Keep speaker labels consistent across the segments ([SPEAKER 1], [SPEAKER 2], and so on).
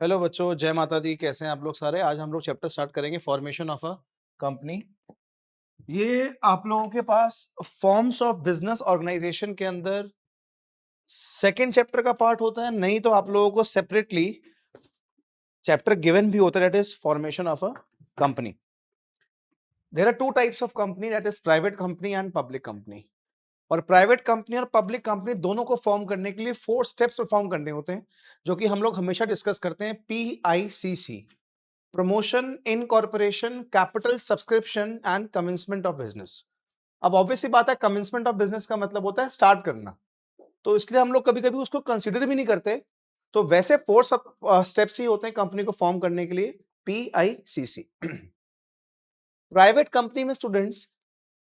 [SPEAKER 1] Hello बच्चों, जय माता दी। कैसे हैं आप लोग सारे? आज हम लोग चैप्टर स्टार्ट करेंगे फॉर्मेशन ऑफ अ कंपनी। ये आप लोगों के पास फॉर्म्स ऑफ बिजनेस ऑर्गेनाइजेशन के अंदर सेकेंड चैप्टर का पार्ट होता है, नहीं तो आप लोगों को सेपरेटली चैप्टर गिवन भी होता है, that is formation of a company. There are two types of company, that is private company and public company. और प्राइवेट कंपनी और पब्लिक कंपनी दोनों को फॉर्म करने के लिए 4 स्टेप्स परफॉर्म करने होते हैं, जो कि हम लोग हमेशा डिस्कस करते हैं। PICC, promotion, incorporation, capital subscription and commencement of business. अब ऑब्वियस सी बात है, कमेंसमेंट ऑफ बिजनेस का मतलब होता है स्टार्ट करना, तो इसलिए हम लोग कभी कभी उसको कंसीडर भी नहीं करते। तो वैसे 4 स्टेप्स ही होते हैं कंपनी को फॉर्म करने के लिए। PICC। प्राइवेट कंपनी में स्टूडेंट्स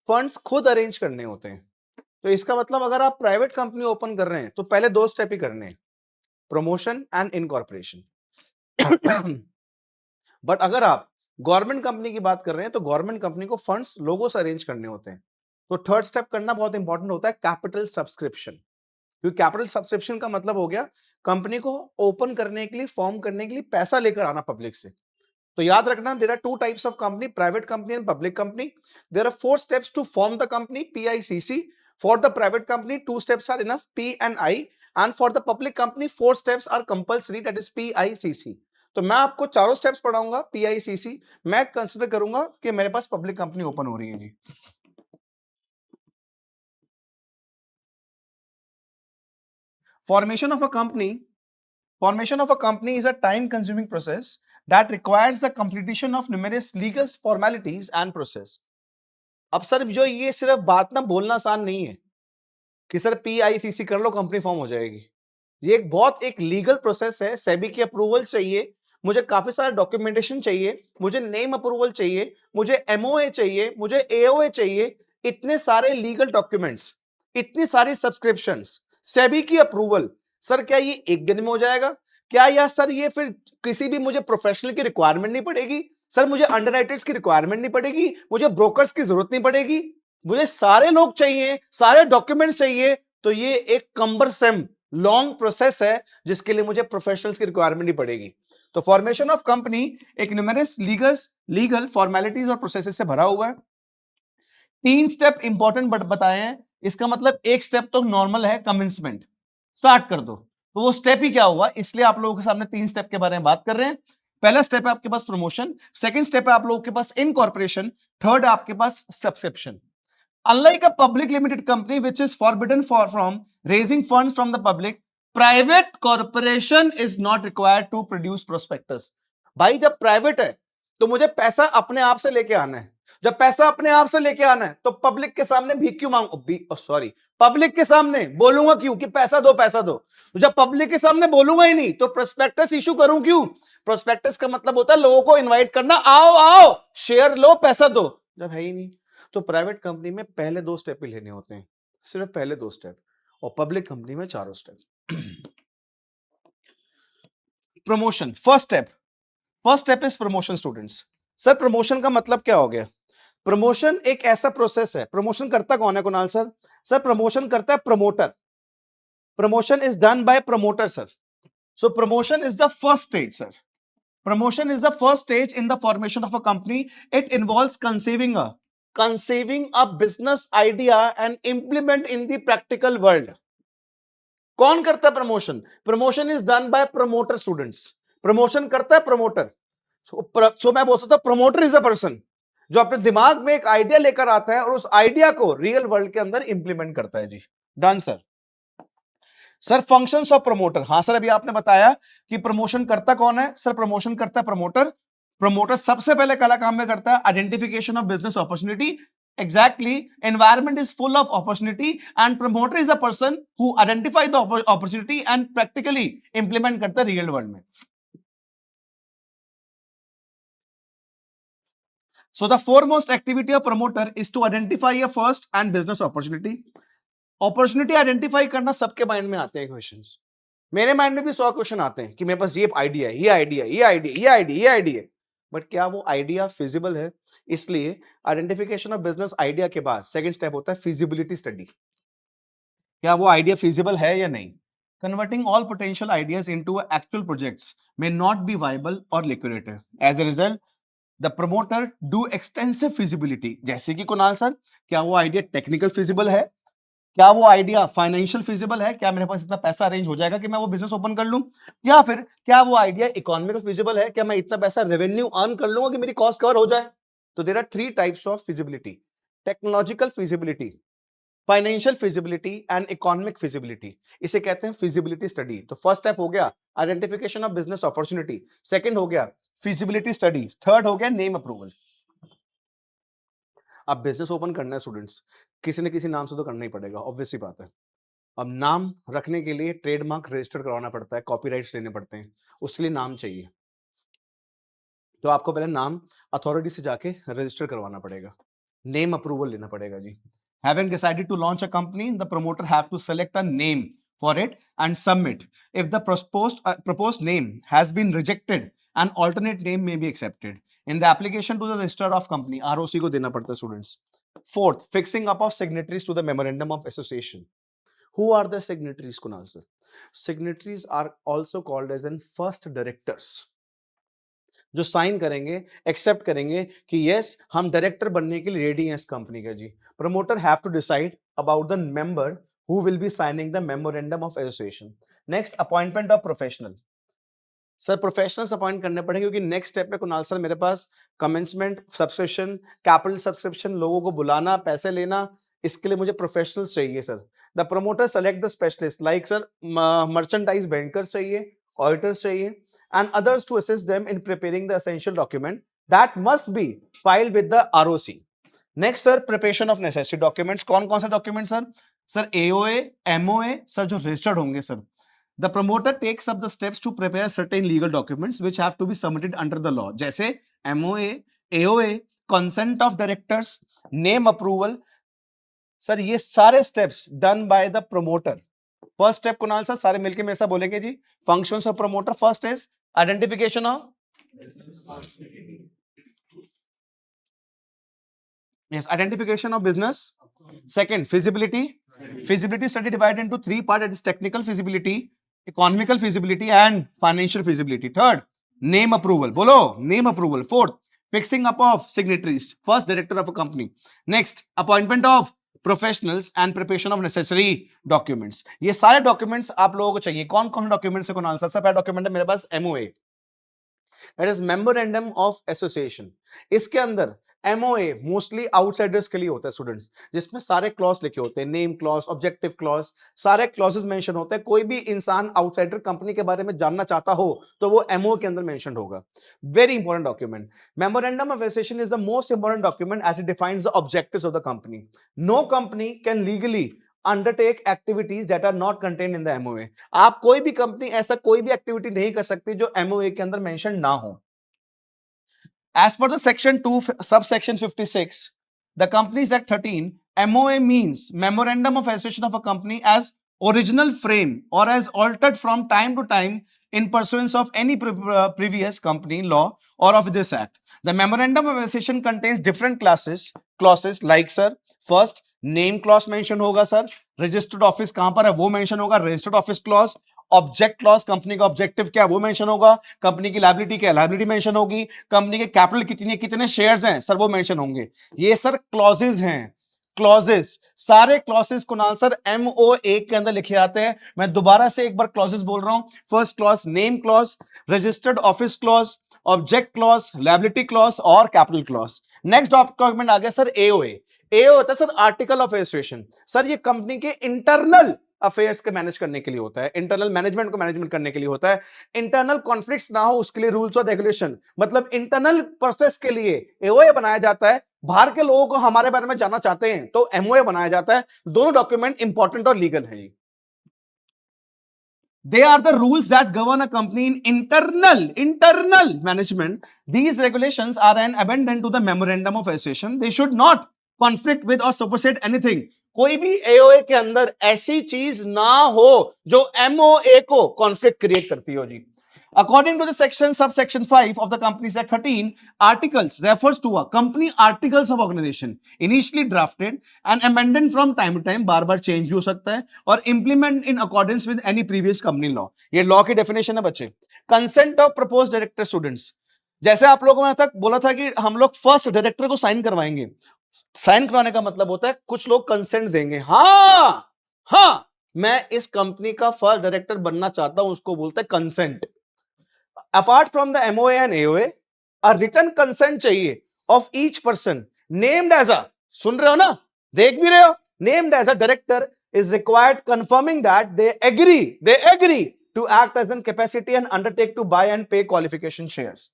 [SPEAKER 1] फंड्स खुद अरेंज करने होते हैं। तो इसका मतलब अगर आप प्राइवेट कंपनी ओपन कर रहे हैं तो पहले 2 स्टेप ही करने हैं, प्रमोशन एंड इनकॉर्पोरेशन। बट अगर आप गवर्नमेंट कंपनी की बात कर रहे हैं तो गवर्नमेंट कंपनी को फंड्स लोगों से अरेंज करने होते हैं। तो थर्ड स्टेप करना बहुत इंपॉर्टेंट होता है, कैपिटल सब्सक्रिप्शन। क्योंकि कैपिटल सब्सक्रिप्शन का मतलब हो गया कंपनी को ओपन करने के लिए, फॉर्म करने के लिए पैसा लेकर आना पब्लिक से। तो याद रखना, there are two types of company, private company and public company. There are 4 steps to form the company, PICC। For the private company 2 steps are enough, P and I, and for the public company 4 steps are compulsory, that is PICC। तो मैं आपको चारों steps पढ़ाऊंगा PICC। मैं consider करूंगा कि मेरे पास public company open हो रही है जी। Formation of a company, formation of a company is a time consuming process that requires the completion of numerous legal formalities and process। अब सर जो ये सिर्फ बात ना बोलना आसान नहीं है कि सर PICC कर लो कंपनी फॉर्म हो जाएगी। ये एक बहुत एक लीगल प्रोसेस है, सेबी की अप्रूवल चाहिए, मुझे काफी सारा डॉक्यूमेंटेशन चाहिए, मुझे नेम अप्रूवल चाहिए, मुझे MOA चाहिए, मुझे AOA चाहिए। इतने सारे लीगल डॉक्यूमेंट्स, इतनी सारी सब्सक्रिप्शंस, सेबी की अप्रूवल। सर क्या ये एक दिन में हो जाएगा? क्या या सर ये फिर किसी भी मुझे प्रोफेशनल की रिक्वायरमेंट नहीं पड़ेगी? सर मुझे अंडरराइटर्स की रिक्वायरमेंट नहीं पड़ेगी, मुझे ब्रोकर्स की जरूरत नहीं पड़ेगी, मुझे सारे लोग चाहिए, सारे डॉक्यूमेंट्स चाहिए। तो ये एक कम्बरसम लॉन्ग प्रोसेस है जिसके लिए मुझे प्रोफेशनल्स की रिक्वायरमेंट ही पड़ेगी। तो फॉर्मेशन ऑफ कंपनी एक न्यूमेरस लीगल फॉर्मेलिटीज और प्रोसेसेस से भरा हुआ है। 3 स्टेप इंपॉर्टेंट बताए हैं। इसका मतलब एक स्टेप तो नॉर्मल है, कमेंसमेंट, स्टार्ट कर दो। तो वो स्टेप ही क्या हुआ, इसलिए आप लोगों के सामने 3 स्टेप के बारे में बात कर रहे हैं। पहला स्टेप है आपके पास प्रमोशन, सेकंड स्टेप है आप लोगों के पास इनकॉर्पोरेशन, थर्ड है आपके पास subscription. Unlike a public limited company which is forbidden from raising funds from the public, private corporation is not required to produce prospectus। भाई जब प्राइवेट है तो मुझे पैसा अपने आप से लेके आना है। जब पैसा अपने आप से लेके आना है तो पब्लिक के सामने भीख क्यों मांगू? सॉरी, पब्लिक के सामने बोलूंगा क्यों कि पैसा दो पैसा दो? तो जब पब्लिक के सामने बोलूंगा ही नहीं तो प्रोस्पेक्टस इशू करूं क्यों? प्रोस्पेक्टस का मतलब होता है लोगों को इनवाइट करना, आओ आओ शेयर लो पैसा दो। जब है ही नहीं तो प्राइवेट कंपनी में पहले 2 स्टेप ही लेने होते हैं, सिर्फ पहले 2 स्टेप, और पब्लिक कंपनी में चारों step. Promotion, first step is promotion students. Sir promotion का मतलब क्या हो गया? प्रमोशन एक ऐसा प्रोसेस है, प्रमोशन करता कौन है कुणाल सर? सर प्रमोशन करता है promoter. Promotion is done by promoter sir. So promotion is the first stage sir. Promotion is the first stage in the formation of a company. It involves conceiving a business idea and implement in the practical world। कौन करता है promotion? Promotion is done by promoter students. Promotion करता है promoter. सो मैं बोल सकता हूं promoter is a person जो अपने दिमाग में एक आइडिया लेकर आता है और उस आइडिया को रियल वर्ल्ड के अंदर इंप्लीमेंट करता है जी। Done sir. Sir functions of promoter, हाँ सर अभी आपने बताया कि प्रमोशन करता कौन है? सर प्रमोशन करता है प्रमोटर। प्रमोटर सबसे पहले कला काम में करता है identification of business opportunity. Exactly, environment is full of opportunity and promoter is a person who identify the opportunity and practically implement करता है रियल वर्ल्ड में। So the foremost activity of promoter is to identify a first and business opportunity। Opportunity identify करना सबके mind में आते हैं questions. मेरे mind में भी 100 क्वेश्चन आते हैं कि मेरे पास ये आइडिया है, ये आइडिया, ये आइडिया, ये आइडिया, ये आइडिया, बट क्या वो आइडिया फिजिबल है? इसलिए आइडेंटिफिकेशन ऑफ बिजनेस आइडिया के बाद सेकंड स्टेप होता है फिजिबिलिटी स्टडी। क्या वो आइडिया फिजिबल है या नहीं? Converting all potential ideas into actual projects may not be viable or lucrative. As a result, the promoter do extensive feasibility. जैसे कि कुणाल सर, क्या वो आइडिया टेक्निकल फिजिबल है? क्या वो आइडिया फाइनेंशियल फिजिबल है? क्या मेरे पास इतना पैसा अरेंज हो जाएगा कि मैं वो बिजनेस ओपन कर लूं? या फिर क्या वो आइडिया इकोनॉमिकल फिजिबल है? क्या मैं इतना पैसा रेवेन्यू अर्न कर लूंगा कि मेरी कॉस्ट कवर हो जाए? तो there are three types of feasibility: technological feasibility, financial feasibility and economic feasibility. इसे कहते हैं फिजिबिलिटी स्टडी। तो फर्स्ट स्टेप हो गया identification of business opportunity, second हो गया फिजिबिलिटी स्टडी, थर्ड हो गया नेम अप्रूवल। अब बिजनेस ओपन करना है स्टूडेंट्स, किसी न किसी नाम से तो करना ही पड़ेगा, ऑब्वियस सी बात है। अब नाम रखने के लिए ट्रेडमार्क रजिस्टर करवाना पड़ता है, कॉपीराइट्स लेने पड़ते हैं, उसके लिए नाम चाहिए। तो आपको पहले नाम अथॉरिटी से जाके रजिस्टर करवाना पड़ेगा, नेम अप्रूवल लेना पड़ेगा जी। Having decided to launch a company, the promoter have to select a name for it and submit. If the proposed name has been rejected, an alternate name may be accepted. In the application to the register of company, ROC को देना पड़ता है students. Fourth, fixing up of signatories to the memorandum of association. Who are the signatories, Kunal sir? Signatories are also called as in first directors. जो sign करेंगे, accept करेंगे कि yes हम director बनने के लिए रेडी हैं इस कंपनी का जी। Promoter have to decide about the member who will be signing the memorandum of association. Next, appointment of professional. Sir professionals appoint करने पड़ेंगे क्योंकि नेक्स्ट स्टेप पे कुणाल सर मेरे पास कमेंसमेंट, सब्सक्रिप्शन, कैपिटल सब्सक्रिप्शन, लोगों को बुलाना, पैसे लेना, इसके लिए मुझे प्रोफेशनल्स चाहिए sir. The promoter select the specialist like sir merchandise bankers चाहिए, ऑडिटर्स चाहिए and others to assist them in preparing the essential document that must be filed with the ROC. Next sir, preparation of necessary documents. कौन से documents sir? Sir AOA, MOA, sir जो registered होंगे sir. The promoter takes up the steps to prepare certain legal documents which have to be submitted under the law. जैसे MOA, AOA, consent of directors, name approval. Sir ये सारे steps done by the promoter. First step Kunal sir सारे मिलके मेरे साथ बोलेंगे जी। Functions of promoter, first is identification of identification of business, second feasibility, feasibility study divided into three part, it is technical feasibility, economical feasibility and financial feasibility. Third, name approval, बोलो name approval. Fourth, fixing up of signatories, first director of a company. Next, appointment of professionals and preparation of necessary documents. ये सारे documents आप लोगों को चाहिए। कौन कौन documents है कुणाल सर? सबसे पहला डॉक्यूमेंट है मेरे पास MOA, that is memorandum of association. इसके अंदर एमओए मोस्टली आउटसाइडर्स के लिए होता है स्टूडेंट्स, जिसमें सारे क्लॉज लिखे होते हैं, नेम क्लॉज, ऑब्जेक्टिव क्लॉज, सारे क्लॉजेस मेंशन होते हैं। कोई भी इंसान आउटसाइडर कंपनी के बारे में जानना चाहता हो तो वो एमओ के अंदर मेंशन होगा। Very important document. Memorandum of association is the most important document as it defines the objectives of the company. No company can legally undertake activities that are not contained in the MOA. आप कोई भी company ऐसा कोई भी activity नहीं कर सकती जो एमओए के अंदर मेंशन ना हो। As per the section 2 subsection 56, the Companies Act 13, MOA means Memorandum of Association of a company as original frame or as altered from time to time in pursuance of any previous company law or of this act. The Memorandum of Association contains different clauses like sir, first name clause mention होगा sir, registered office कहां पर है वो mention होगा, registered office clause, object clause, company का objective क्या है वो मेंशन होगा, कंपनी की लायबिलिटी क्या है लायबिलिटी मेंशन होगी, कंपनी के कैपिटल कितनी है, कितने शेयर्स हैं सर वो मेंशन होंगे। ये सर क्लॉजेस हैं, क्लॉजेस, सारे क्लॉजेस कुणाल सर एमओए के अंदर लिखे आते हैं। मैं दोबारा से एक बार क्लॉजेस बोल रहा हूं। First clause name clause, registered office clause, object clause, liability clause और कैपिटल क्लॉज। नेक्स्ट डॉक्यूमेंट आ गया सर एओए। एओ होता है sir article of association. Sir ये कंपनी के इंटरनल अफेयर्स के मैनेज करने के लिए होता है, इंटरनल मैनेजमेंट को मैनेजमेंट करने के लिए होता है। इंटरनल कॉन्फ्लिक्ट्स ना हो उसके लिए रूल्स और रेगुलेशन, मतलब इंटरनल प्रोसेस के लिए एओए बनाया जाता है। बाहर के लोगों को हमारे बारे में जानना चाहते हैं तो एमओए बनाया जाता है। दोनों डॉक्यूमेंट इंपॉर्टेंट और लीगल है। They are the rules that govern a company in internal management. These regulations are an addendum to the memorandum of association. They should not conflict with or supersede anything. कोई भी AOA के अंदर ऐसी चीज ना हो जो एमओए को कॉन्फ्लिक्ट क्रिएट करती हो जी। According to the section subsection 5 of the Companies Act 13, articles refers to a company articles of organization initially drafted and amended from time to time, bar bar change भी हो सकता है, और implement in accordance with any previous company law. ये law की definition है बच्चे. Consent of proposed director students. जैसे आप लोगों ने तक बोला था कि हम लोग फर्स्ट डायरेक्टर को साइन करवाएंगे. साइन कराने का मतलब होता है कुछ लोग कंसेंट देंगे. हाँ मैं इस कंपनी का फर्स्ट डायरेक्टर बनना चाहता हूं, उसको बोलते हैं consent. Apart from the MOA and AOA, a written consent चाहिए of each person named as a, सुन रहे हो ना, देख भी रहे हो, named as a director is required confirming that they agree to act as an capacity and undertake to buy and pay qualification shares.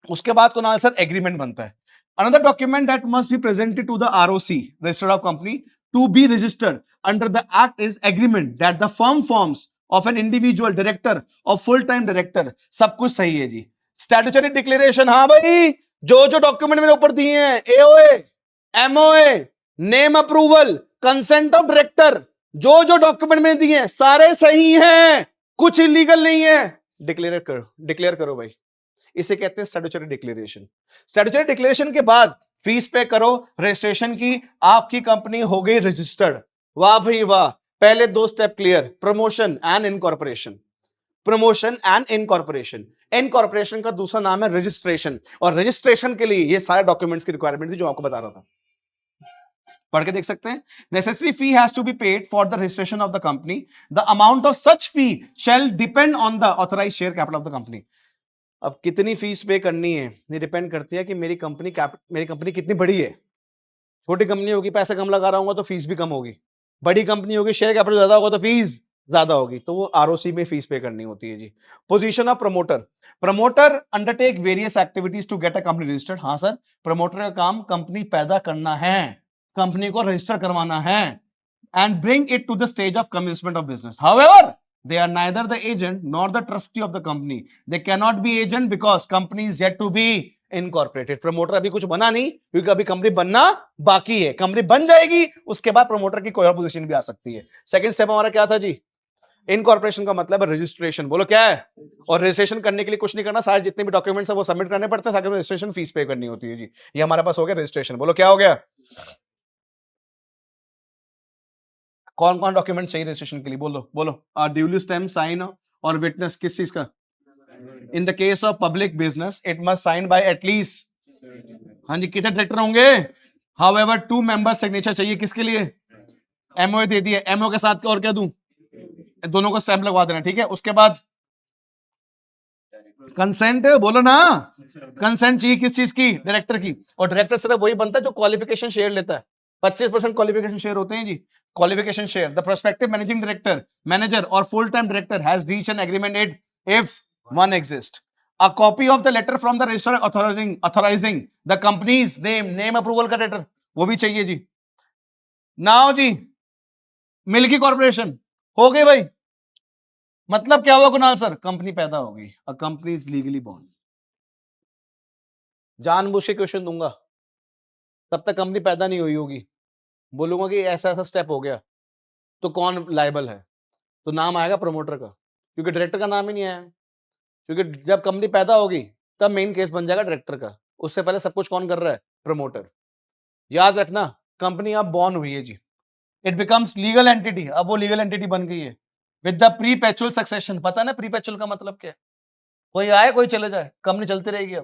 [SPEAKER 1] उसके बाद कुणाल सर एग्रीमेंट बनता है. Another document that must be presented to the ROC, Register of Company, to be registered under the Act is agreement that the firm forms of an individual director or full-time director. सब कुछ सही है जी. Statutory declaration, हाँ भाई, जो document मेरे ऊपर दिए हैं, AOA, MOA, name approval, consent of director, जो डॉक्यूमेंट में दिए हैं सारे सही हैं, कुछ इलीगल नहीं है. डिक्लेयर करो भाई. इसे कहते हैं स्टैट्यूटरी डिक्लेरेशन. स्टैट्यूटरी डिक्लेरेशन के बाद फीस पे करो रजिस्ट्रेशन की, आपकी कंपनी हो गई रजिस्टर्ड. वाह भाई वाह. पहले दो step clear. Promotion and incorporation. Promotion and incorporation. Incorporation का दूसरा नाम है रजिस्ट्रेशन, और रजिस्ट्रेशन के लिए ये सारे डॉक्यूमेंट्स की रिक्वायरमेंट थी जो आपको बता रहा था. पढ़ के देख सकते हैं. Necessary fee has to be paid for the registration of the company. The amount of such fee shall depend on the authorised share capital of the company. अब कितनी फीस पे करनी है ये डिपेंड करती है कि मेरी कंपनी कितनी बड़ी है. छोटी कंपनी होगी, पैसा कम लगा रहा हूँ तो फीस भी कम होगी. बड़ी कंपनी होगी, शेयर कैपिटल ज्यादा होगा तो फीस ज्यादा होगी. तो वो आरओसी में फीस पे करनी होती है जी. Position of promoter. Promoter undertake various activities to get a company registered. हाँ सर, प्रमोटर का काम कंपनी पैदा करना है, कंपनी को रजिस्टर करवाना है, and bring it to the stage of commencement of business. However, they are neither the agent nor the trustee of the company. They cannot be agent because company is yet to be incorporated. Promoter अभी कुछ बना नहीं, क्योंकि अभी company बनना बाकी है. Company बन जाएगी, उसके बाद प्रमोटर की कोई और पोजीशन भी आ सकती है. सेकंड स्टेप हमारा क्या था जी? इनकॉर्पोरेशन का मतलब है रजिस्ट्रेशन. बोलो क्या है? और रजिस्ट्रेशन करने के लिए कुछ नहीं करना, सारे जितने भी डॉक्यूमेंट्स है वो सबमिट करने पड़ते हैं, रजिस्ट्रेशन फीस पे करनी होती है जी. ये हमारे पास हो गया रजिस्ट्रेशन. बोलो क्या हो गया? कौन कौन डॉक्यूमेंट चाहिए रजिस्ट्रेशन के लिए? बोलो. ड्यूली स्टैम्प, साइन और विटनेस. किस चीज का? In the case of public business it must sign by at least. हाँ जी, कितने डायरेक्टर होंगे? हाउएवर 2 मेंबर सिग्नेचर चाहिए. किसके लिए? एमओ दे दिए. एमओ के साथ और क्या दूं? दोनों को स्टैम्प लगवा देना. ठीक है. उसके बाद कंसेंट. बोलो ना, कंसेंट चाहिए. किस चीज की? डायरेक्टर की. और डायरेक्टर सिर्फ वही बनता है जो क्वालिफिकेशन शेयर लेता है. 25% क्वालिफिकेशन शेयर होते हैं जी. Qualification share. The prospective managing director, manager और full time director has reached an agreement if one exist. A copy of the letter from the registrar authorizing the company's name approval का letter वो भी चाहिए जी. Now जी, milky corporation हो गई भाई. मतलब क्या हुआ कुणाल सर? कंपनी पैदा हो गई. A company is legally born. जानबूझ के क्वेश्चन दूंगा, तब तक कंपनी पैदा नहीं हुई होगी. बोलूंगा कि ऐसा ऐसा स्टेप हो गया, तो कौन लायबल है? तो नाम आएगा प्रमोटर का, क्योंकि डायरेक्टर का नाम ही नहीं आया. क्योंकि जब कंपनी पैदा होगी तब मेन केस बन जाएगा डायरेक्टर का. उससे पहले सब कुछ कौन कर रहा है? प्रमोटर. याद रखना, कंपनी अब बॉर्न हुई है जी. It becomes legal entity. अब वो लीगल एंटिटी बन गई है विद द प्रीपेचुअल सक्सेशन. पता ना प्रीपेचुअल का मतलब क्या है? कोई आए कोई चले जाए, कंपनी चलती रहेगी.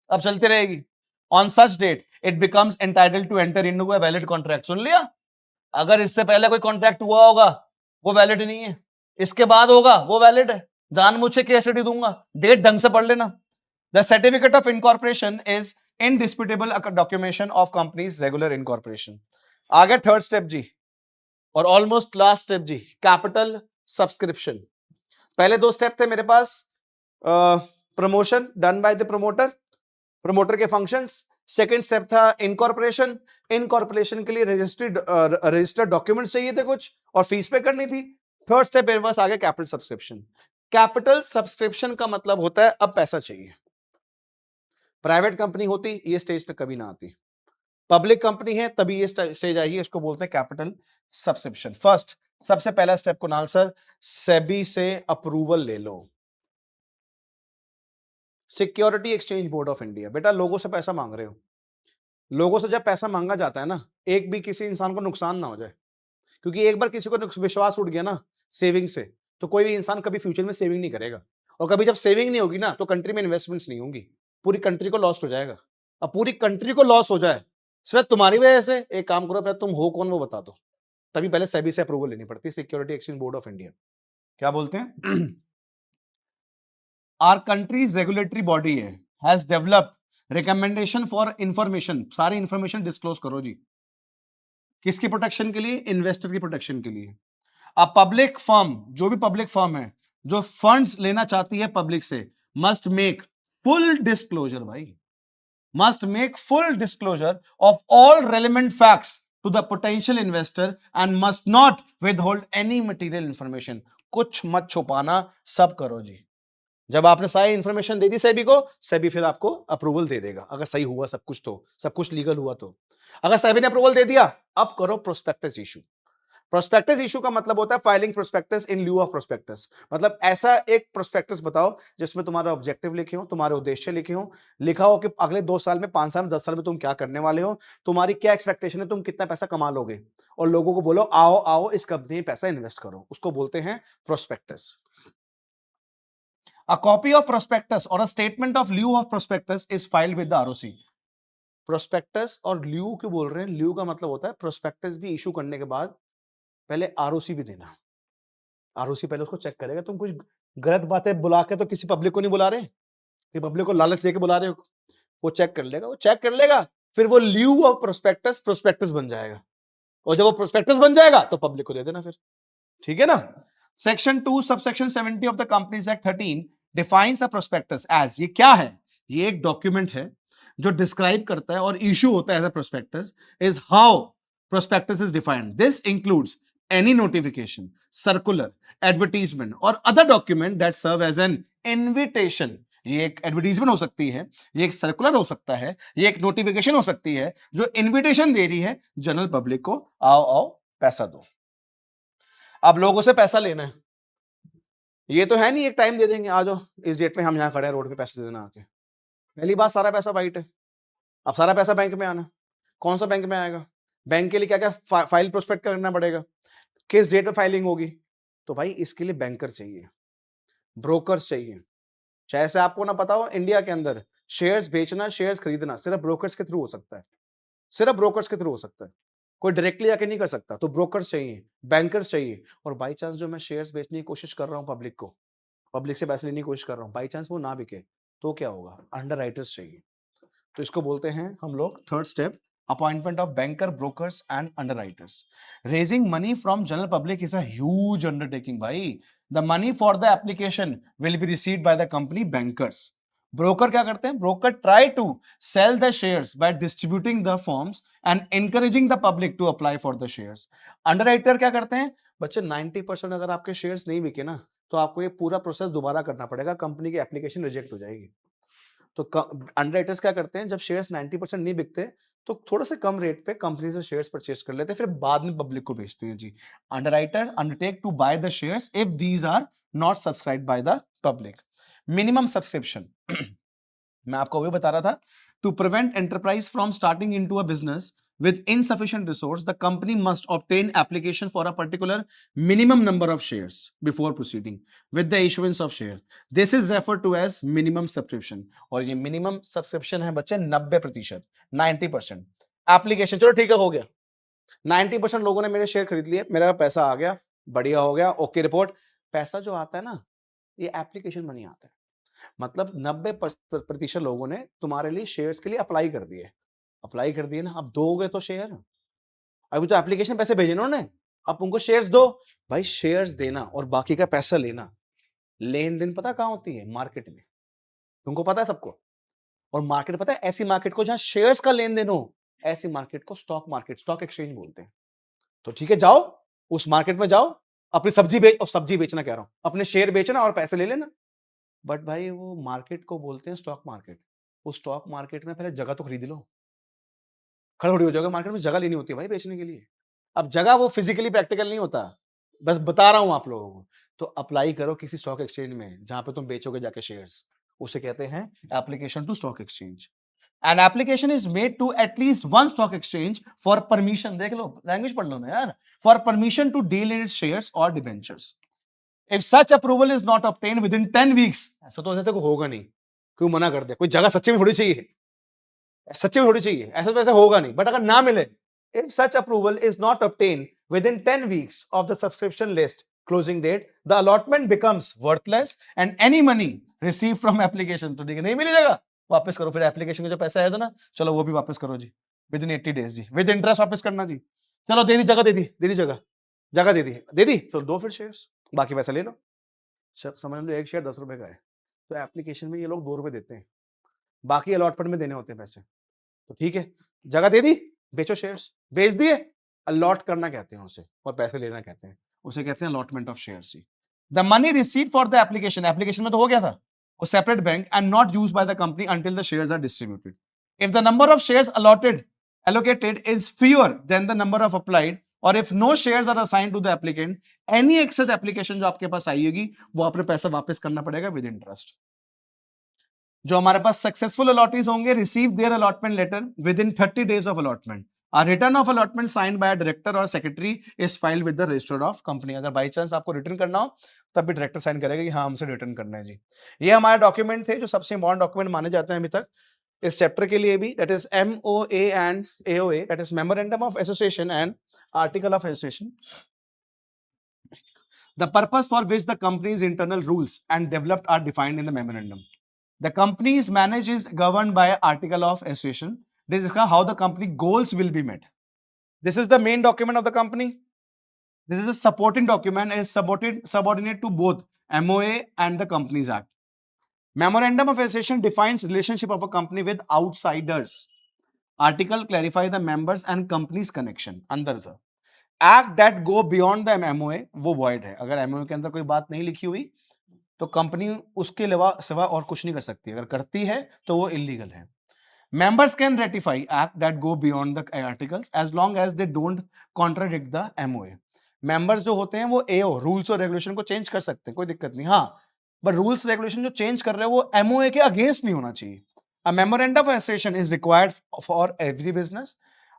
[SPEAKER 1] अब चलती रहेगी. On such date it becomes entitled to enter into a valid contract. सुन लिया? अगर इससे पहले कोई कॉन्ट्रैक्ट हुआ होगा वो वैलिड नहीं है, इसके बाद होगा वो वैलिड है. जानबूझ के केस स्टडी दूंगा, डेट ढंग से पढ़ लेना. The certificate of incorporation is indisputable documentation of companies regular incorporation. आगे थर्ड स्टेप जी, और ऑलमोस्ट लास्ट स्टेप जी, कैपिटल सब्सक्रिप्शन. पहले दो स्टेप थे मेरे पास. Promotion done by the promoter, promoter के फंक्शंस. सेकंड स्टेप था इनकॉर्पोरेशन. इनकॉर्पोरेशन के लिए रजिस्टर्ड डॉक्यूमेंट्स चाहिए थे कुछ, और फीस पे करनी थी. थर्ड स्टेप मेरे पास आ गया कैपिटल सब्सक्रिप्शन. कैपिटल सब्सक्रिप्शन का मतलब होता है अब पैसा चाहिए. प्राइवेट कंपनी होती ये स्टेज तक कभी ना आती. पब्लिक कंपनी है तभी ये स्टेज आएगी. इसको बोलते हैं कैपिटल सब्सक्रिप्शन. फर्स्ट, सबसे पहला स्टेप कुणाल सर, सेबी से अप्रूवल ले लो. Security exchange board of India. बेटा लोगों से पैसा मांग रहे हो, लोगों से जब पैसा मांगा जाता है ना, एक भी किसी इंसान को नुकसान ना हो जाए, क्योंकि एक बार किसी को विश्वास उठ गया ना सेविंग से, तो कोई भी इंसान कभी फ्यूचर में सेविंग नहीं करेगा। और कभी जब सेविंग नहीं होगी ना, तो कंट्री में इन्वेस्टमेंट्स नहीं होंगी, पूरी कंट्री को लॉस हो जाएगा। अब पूरी कंट्री को लॉस हो जाए सिर्फ तुम्हारी वजह से, एक काम करो, पहले तुम हो कौन वो बता दो, तभी पहले सेबी से अप्रूवल लेनी पड़ती है, security exchange board of India. क्या बोलते हैं? आर कंट्रीज रेगुलेटरी बॉडी है, has developed recommendation for information, सारी इंफॉर्मेशन डिस्क्लोज करो जी। किसकी प्रोटेक्शन के लिए? इन्वेस्टर की प्रोटेक्शन के लिए। अब पब्लिक फर्म, जो भी पब्लिक फर्म है जो फंड्स लेना चाहती है पब्लिक से, मस्ट मेक फुल डिस्क्लोजर भाई, must make full disclosure of all relevant facts to the potential investor and must not withhold any material information। कुछ मत छुपाना, सब करो जी। जब आपने सारी इंफॉर्मेशन दे दी सेबी को, सेबी फिर आपको अप्रूवल दे देगा, अगर सही हुआ सब कुछ, तो सब कुछ लीगल हुआ तो। अगर सेबी ने अप्रूवल दे दिया, अब करो प्रोस्पेक्टस इशू। प्रोस्पेक्टस इशू का मतलब होता है filing prospectus in lieu of prospectus. मतलब ऐसा एक प्रोस्पेक्टस बताओ जिसमें तुम्हारा ऑब्जेक्टिव लिखे हो, तुम्हारे उद्देश्य लिखे हो, लिखा हो कि अगले 2 साल में, 5 साल में, 10 साल में तुम क्या करने वाले हो, तुम्हारी क्या एक्सपेक्टेशन है, तुम कितना पैसा कमा लोगे, और लोगों को बोलो आओ आओ इस कंपनी में पैसा इन्वेस्ट करो, उसको बोलते हैं prospectus. A copy of prospectus or a statement of lieu of prospectus is filed with the ROC। Prospectus और ल्यू क्यों बोल रहे हैं? ल्यू का मतलब होता है प्रोस्पेक्टस भी इशू करने के बाद पहले आरओसी भी देना। आरओसी पहले उसको चेक करेगा, तुम कुछ गलत बातें बुला के तो किसी पब्लिक को नहीं बुला रहे कि पब्लिक को लालच देके बुला रहे हो, वो चेक कर लेगा, वो चेक कर लेगा, फिर वो ल्यू ऑफ प्रोस्पेक्टस प्रोस्पेक्टस बन जाएगा, और जब वो प्रोस्पेक्टस बन जाएगा तो पब्लिक को दे देना फिर। ठीक है ना? Section 2 subsection 70 of the companies act 13 defines a prospectus as, ये क्या है? ये एक डॉक्यूमेंट है जो डिस्क्राइब करता है और इशू होता है as a prospectus, is how prospectus is defined. This includes any notification, circular, advertisement or other document that serve as an invitation। ये एक एडवर्टीजमेंट हो सकती है, ये एक सर्कुलर हो सकता है, ये एक नोटिफिकेशन हो सकती है जो इनविटेशन दे रही है जनरल पब्लिक को, आओ आओ पैसा दो। अब लोगों से पैसा लेना है, ये तो है नहीं एक टाइम दे देंगे, आ जाओ इस डेट में हम यहां खड़े हैं, रोड पे पैसे दे देना आके। पहली बात, सारा पैसा वाइट है, अब सारा पैसा बैंक में आना, कौन सा बैंक में आएगा? बैंक के लिए क्या क्या फाइल प्रोस्पेक्ट करना पड़ेगा, किस डेट में फाइलिंग होगी, तो भाई इसके लिए बैंकर चाहिए, ब्रोकर्स चाहिए। चाहे से आपको ना पता हो, इंडिया के अंदर शेयर्स बेचना, शेयर्स खरीदना सिर्फ ब्रोकर्स के थ्रू हो सकता है, सिर्फ ब्रोकर्स के थ्रू हो सकता है, कोई डायरेक्टली आके नहीं कर सकता। तो ब्रोकर्स चाहिए, बैंकर्स चाहिए, और बाई चांस जो मैं शेयर्स बेचने की कोशिश कर रहा हूं पब्लिक को, पब्लिक से पैसे लेने की कोशिश कर रहा हूं, बाई चांस वो ना बिके तो क्या होगा? अंडर राइटर्स चाहिए। तो इसको बोलते हैं हम लोग third step, appointment of banker, brokers and underwriters. Raising money from general public is a huge undertaking भाई। The money for the application will be received by the company bankers. Broker क्या करते हैं? Broker try to sell the shares by distributing the forms and encouraging the public to apply for the shares. Underwriter क्या करते हैं? बच्चे 90% अगर आपके shares नहीं बिके ना, तो आपको ये पूरा प्रोसेस दोबारा करना पड़ेगा, कंपनी की एप्लीकेशन रिजेक्ट हो जाएगी। तो अंडरराइटर्स क्या करते हैं, जब शेयर्स 90% नहीं बिकते तो थोड़ा सा कम रेट पे कंपनी से शेयर्स परचेस कर लेते हैं, फिर बाद में पब्लिक को बेचते हैं जी। Underwriter undertake to buy the shares if these are not subscribed by the public. Minimum subscription मैं आपको वही बता रहा था, to prevent enterprise from starting into a business with insufficient resource, the company must obtain application for a particular minimum number of shares before proceeding with the issuance of share। This is referred to as minimum subscription। और ये minimum subscription है बच्चे 90%, 90%। Application चलो ठीक है, हो गया 90% लोगों ने मेरे शेयर खरीद लिए, मेरा पैसा आ गया, बढ़िया हो गया, ओके रिपोर्ट। पैसा जो आता है ना, ये एप्लीकेशन मनी आता है, मतलब 90% लोगों ने तुम्हारे लिए शेयर्स के लिए अप्लाई कर दिए, अप्लाई कर दिए ना, अब दोगे तो शेयर, अभी तो एप्लीकेशन पैसे भेजे ना उन्होंने, अब उनको शेयर्स दो। भाई शेयर्स देना और बाकी का पैसा लेना, लेन देन पता कहां होती है? मार्केट में, तुमको पता है सबको। और मार्केट पता है, ऐसी मार्केट को जहां शेयर्स का लेन देन हो, ऐसी मार्केट को स्टॉक मार्केट, स्टॉक एक्सचेंज बोलते हैं। तो ठीक है, जाओ उस मार्केट में जाओ, अपनी सब्जी बेच, और सब्जी बेचना कह रहा हूं, अपने शेयर बेचना और पैसे ले लेना। बट भाई वो मार्केट को बोलते हैं स्टॉक मार्केट। उस स्टॉक मार्केट में पहले जगह तो खरीद लो, खड़बड़ी हो जाएगा, मार्केट में जगह लेनी होती है भाई बेचने के लिए। अब जगह वो फिजिकली प्रैक्टिकल नहीं होता, बस बता रहा हूं आप लोगों को। तो अप्लाई करो किसी स्टॉक एक्सचेंज में जहां पे तुम बेचोगे जाके शेयर्स, उसे कहते हैं application to stock exchange. An application is made to at least one stock exchange for permission, देख लो लैंग्वेज पढ़ लो ना यार, for permission to deal in its shares or debentures. If such approval is not obtained within 10 weeks, ऐसा तो ऐसे को होगा नहीं, क्यों मना कर दे, कोई जगह सच्चे में थोड़ी चाहिए, सच्चे में थोड़ी चाहिए, ऐसा तो ऐसा होगा नहीं, बट अगर ना मिले, if such approval is not obtained within 10 weeks of the subscription list closing date, the allotment becomes worthless and any money received from application, तो ठीक है नहीं मिली जगह, वापस करो, फिर एप्लीकेशन का जो पैसा आया था ना, चलो वो भी वापस करो जी, विद इन 80 डेज जी, विद इंटरेस्ट वापस करना जी, चलो दे दी जगह, दे दी जगह, दे दी, तो दो फिर शेयर्स, बाकी पैसा ले लो। समझ लो एक शेयर 10 रुपए का है, तो एप्लीकेशन में ये लोग 2 रुपए देते हैं, बाकी अलॉटमेंट में देने होते हैं पैसे, तो ठीक है, जगह दे दी, बेचो शेयर्स, बेच दिए, अलॉट करना कहते हैं उसे, और पैसे लेना कहते हैं, उसे कहते हैं allotment of shares. The money received for the application, application में तो हो गया था, वो separate bank and not used by the company until the shares are distributed. If the number of shares allocated is fewer than the number of applied, और if no shares are assigned to the applicant, any excess application जो आपके पास आई होगी वो अपने पैसा वापस करना पड़ेगा विद इंटरेस्ट। जो हमारे पास सक्सेसफुल अलॉटीज होंगे, receive their allotment letter within 30 days of allotment, A return of allotment signed by a director or secretary is filed with the register of company। अगर बाई चांस आपको return करना हो तब भी director sign करेगा कि हाँ हमसे रिटर्न करना है जी। ये हमारे डॉक्यूमेंट थे जो सबसे इंपॉर्टेंट डॉक्यूमेंट माने जाते हैं अभी तक इस चैप्टर के लिए भी, that is MOA and AOA, that is memorandum of association and article of association. The purpose for which the company's internal rules and developed are defined in the memorandum. The company's managed is governed by article of association. This is how the company goals will be met. This is the main document of the company. This is a supporting document and is subordinate to both MOA and the Companies Act. Memorandum of association defines relationship of a company with outsiders. Article clarify the members and company's connection. अंदर था act that go beyond the MOA वो void है। अगर MOA के अंदर कोई बात नहीं लिखी हुई तो कंपनी उसके सिवा और कुछ नहीं कर सकती, अगर करती है तो वो इलीगल है। Members can ratify act that go beyond the articles as long as they don't contradict the MOA. Members जो होते हैं वो AO रूल्स और रेगुलेशन को चेंज कर सकते हैं, कोई दिक्कत नहीं, हाँ बट रूल्स रेगुलेशन जो चेंज कर रहे हैं वो MOA के अगेंस्ट नहीं होना चाहिए। A memorandum of association is required for every business.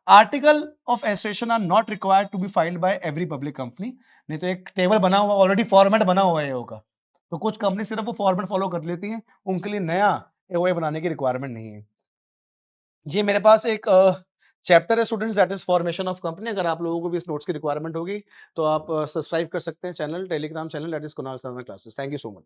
[SPEAKER 1] Article of association are not required to be filed by every public company. नहीं तो एक टेबल बना हुआ ऑलरेडी फॉर्मेट बना हुआ है होगा, तो कुछ कंपनी सिर्फ वो फॉर्मेट फॉलो कर लेती हैं, उनके लिए नया AOA बनाने की रिक्वायरमेंट नहीं है। ये मेरे पास एक चैप्टर है students, that is formation of company. अगर आप लोगों को भी इस नोट्स की रिक्वायरमेंट होगी तो आप सब्सक्राइब कर सकते हैं channel, Telegram channel, that is Kunal Sharma classes. Thank you so much.